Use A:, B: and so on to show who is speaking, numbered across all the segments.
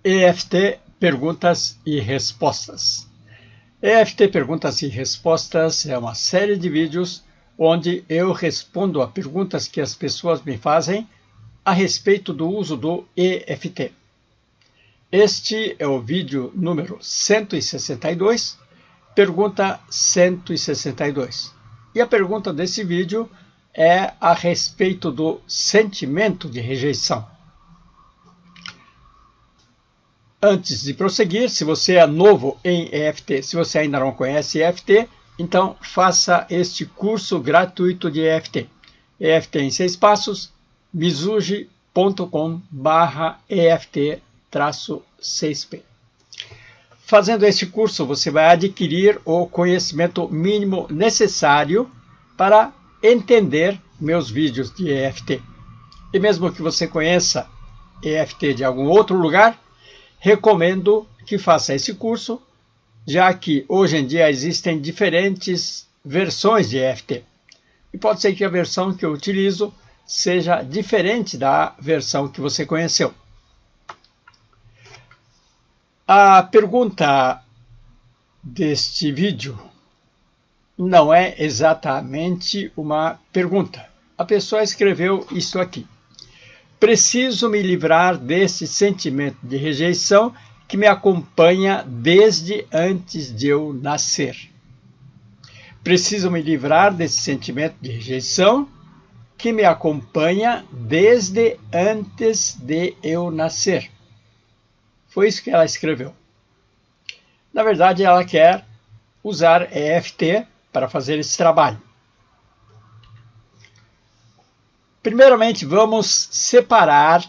A: EFT Perguntas e Respostas. EFT Perguntas e Respostas é uma série de vídeos onde eu respondo a perguntas que as pessoas me fazem a respeito do uso do EFT. Este é o vídeo número 162, pergunta 162. E a pergunta desse vídeo é a respeito do sentimento de rejeição. Antes de prosseguir, se você é novo em EFT, se você ainda não conhece EFT, então faça este curso gratuito de EFT. EFT em 6 passos, mizugi.com/EFT-6P. Fazendo este curso, você vai adquirir o conhecimento mínimo necessário para entender meus vídeos de EFT. E mesmo que você conheça EFT de algum outro lugar, recomendo que faça esse curso, já que hoje em dia existem diferentes versões de EFT. E pode ser que a versão que eu utilizo seja diferente da versão que você conheceu. A pergunta deste vídeo não é exatamente uma pergunta. A pessoa escreveu isso aqui. Preciso me livrar desse sentimento de rejeição que me acompanha desde antes de eu nascer. Preciso me livrar desse sentimento de rejeição que me acompanha desde antes de eu nascer. Foi isso que ela escreveu. Na verdade, ela quer usar EFT para fazer esse trabalho. Primeiramente, vamos separar,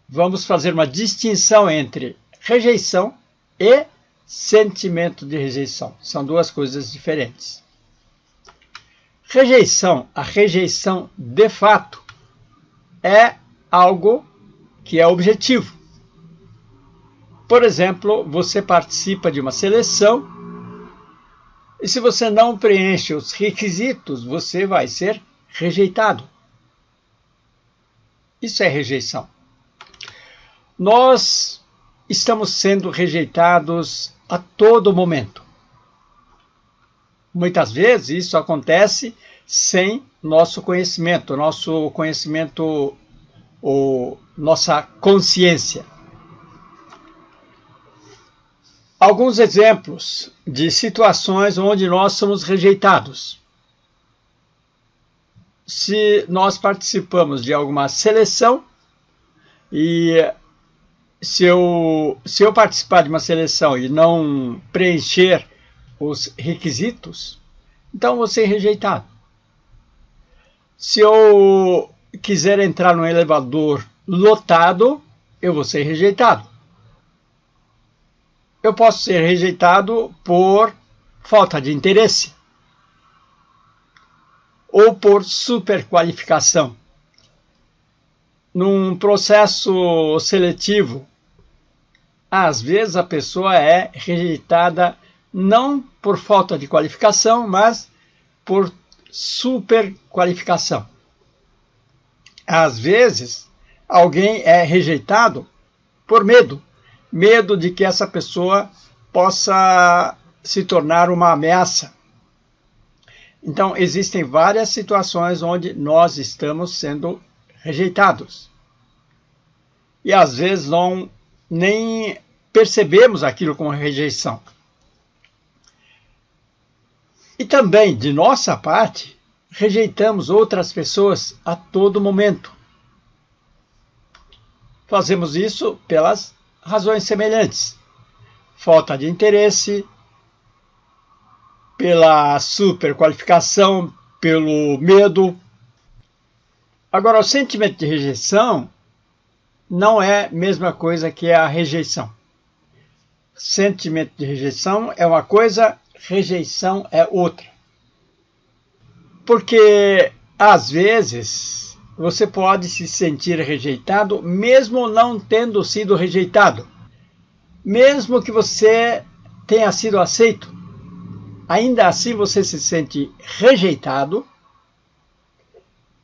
A: vamos fazer uma distinção entre rejeição e sentimento de rejeição. São duas coisas diferentes. Rejeição, a rejeição de fato, é algo que é objetivo. Por exemplo, você participa de uma seleção e se você não preenche os requisitos, você vai ser rejeitado. Isso é rejeição. Nós estamos sendo rejeitados a todo momento. Muitas vezes isso acontece sem nossa consciência. Alguns exemplos de situações onde nós somos rejeitados. Se nós participamos de alguma seleção e se eu participar de uma seleção e não preencher os requisitos, então vou ser rejeitado. Se eu quiser entrar num elevador lotado, eu vou ser rejeitado. Eu posso ser rejeitado por falta de interesse ou por superqualificação. Num processo seletivo, às vezes a pessoa é rejeitada não por falta de qualificação, mas por superqualificação. Às vezes, alguém é rejeitado por medo de que essa pessoa possa se tornar uma ameaça. Então, existem várias situações onde nós estamos sendo rejeitados. E às vezes nem percebemos aquilo como rejeição. E também, de nossa parte, rejeitamos outras pessoas a todo momento. Fazemos isso pelas razões semelhantes. Falta de interesse, pela superqualificação, pelo medo. Agora, o sentimento de rejeição não é a mesma coisa que a rejeição. Sentimento de rejeição é uma coisa, rejeição é outra. Porque, às vezes, você pode se sentir rejeitado mesmo não tendo sido rejeitado. Mesmo que você tenha sido aceito, ainda assim você se sente rejeitado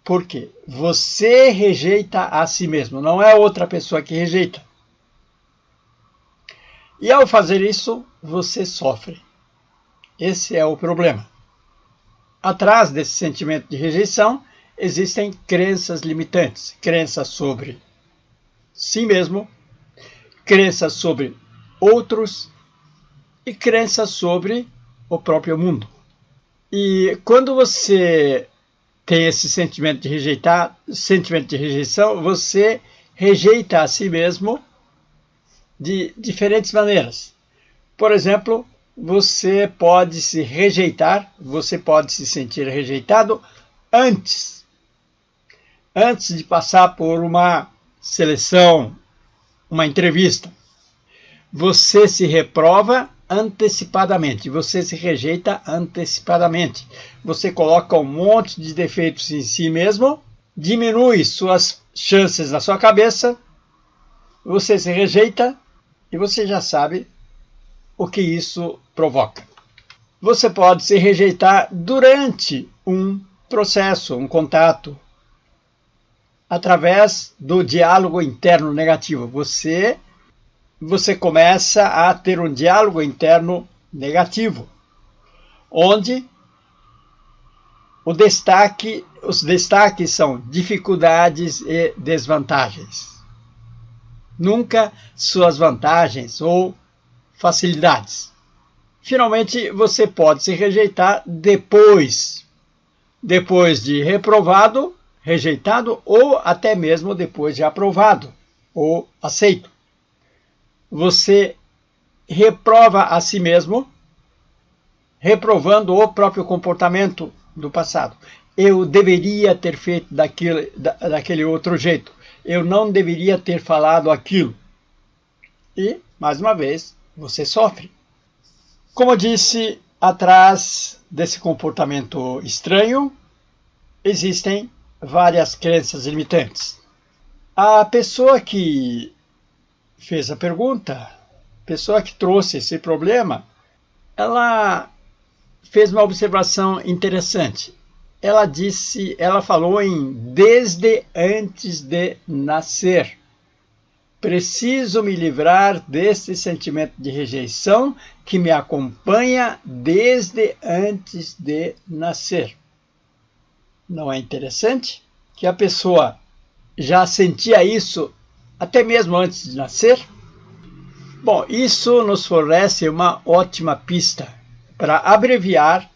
A: porque você rejeita a si mesmo, não é outra pessoa que rejeita. E ao fazer isso, você sofre. Esse é o problema. Atrás desse sentimento de rejeição, existem crenças limitantes. Crenças sobre si mesmo, crenças sobre outros e crenças sobre o próprio mundo. E quando você tem esse sentimento de rejeição, você rejeita a si mesmo de diferentes maneiras. Por exemplo, você pode se sentir rejeitado antes de passar por uma seleção, uma entrevista. Você se reprova antecipadamente, você se rejeita antecipadamente. Você coloca um monte de defeitos em si mesmo, diminui suas chances na sua cabeça, você se rejeita e você já sabe o que isso provoca. Você pode se rejeitar durante um processo, um contato, através do diálogo interno negativo. Você começa a ter um diálogo interno negativo, onde os destaques são dificuldades e desvantagens. Nunca suas vantagens ou facilidades. Finalmente, você pode se rejeitar depois de reprovado, rejeitado ou até mesmo depois de aprovado ou aceito. Você reprova a si mesmo, reprovando o próprio comportamento do passado. Eu deveria ter feito daquele outro jeito. Eu não deveria ter falado aquilo. E, mais uma vez, você sofre. Como eu disse, atrás desse comportamento estranho, existem várias crenças limitantes. A pessoa que fez a pergunta, a pessoa que trouxe esse problema, ela fez uma observação interessante. Ela falou em desde antes de nascer. Preciso me livrar desse sentimento de rejeição que me acompanha desde antes de nascer. Não é interessante que a pessoa já sentia isso até mesmo antes de nascer? Bom, isso nos fornece uma ótima pista para abreviar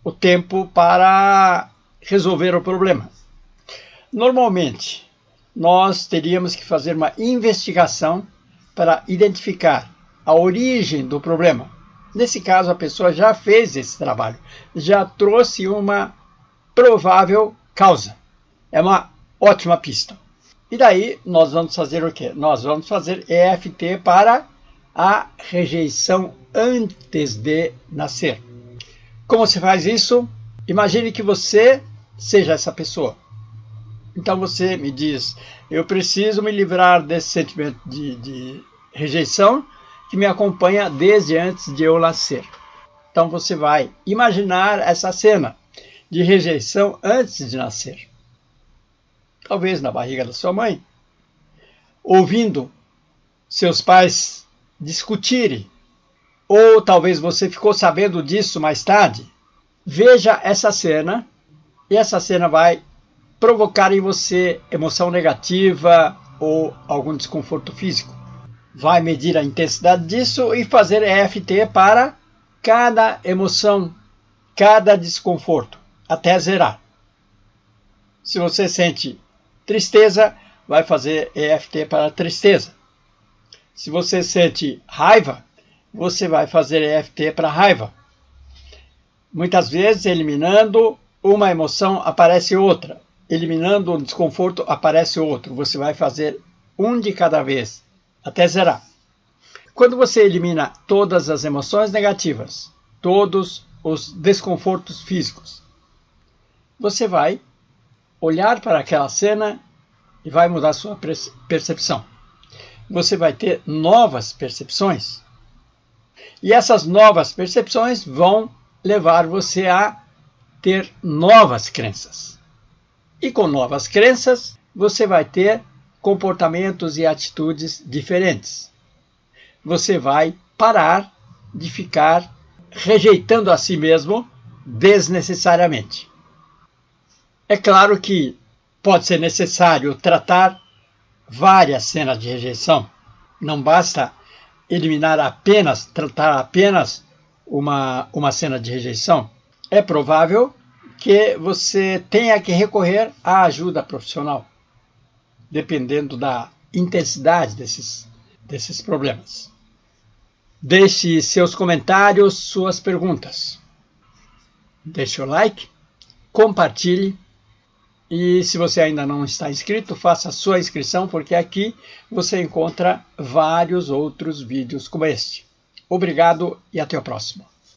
A: o tempo para resolver o problema. Normalmente, nós teríamos que fazer uma investigação para identificar a origem do problema. Nesse caso, a pessoa já fez esse trabalho, já trouxe uma provável causa. É uma ótima pista. E daí, nós vamos fazer o quê? Nós vamos fazer EFT para a rejeição antes de nascer. Como se faz isso? Imagine que você seja essa pessoa. Então você me diz, eu preciso me livrar desse sentimento de rejeição que me acompanha desde antes de eu nascer. Então você vai imaginar essa cena de rejeição antes de nascer. Talvez na barriga da sua mãe, ouvindo seus pais discutirem, ou talvez você ficou sabendo disso mais tarde. Veja essa cena, e essa cena vai provocar em você emoção negativa ou algum desconforto físico. Vai medir a intensidade disso e fazer EFT para cada emoção, cada desconforto, até zerar. Se você sente tristeza, vai fazer EFT para a tristeza. Se você sente raiva, você vai fazer EFT para a raiva. Muitas vezes, eliminando uma emoção, aparece outra. Eliminando um desconforto, aparece outro. Você vai fazer um de cada vez, até zerar. Quando você elimina todas as emoções negativas, todos os desconfortos físicos, você vai olhar para aquela cena e vai mudar sua percepção. Você vai ter novas percepções. E essas novas percepções vão levar você a ter novas crenças. E com novas crenças, você vai ter comportamentos e atitudes diferentes. você vai parar de ficar rejeitando a si mesmo desnecessariamente. É claro que pode ser necessário tratar várias cenas de rejeição. Não basta tratar apenas uma cena de rejeição. É provável que você tenha que recorrer à ajuda profissional, dependendo da intensidade desses problemas. Deixe seus comentários, suas perguntas. Deixe o like, compartilhe e se você ainda não está inscrito, faça a sua inscrição, porque aqui você encontra vários outros vídeos como este. Obrigado e até o próximo.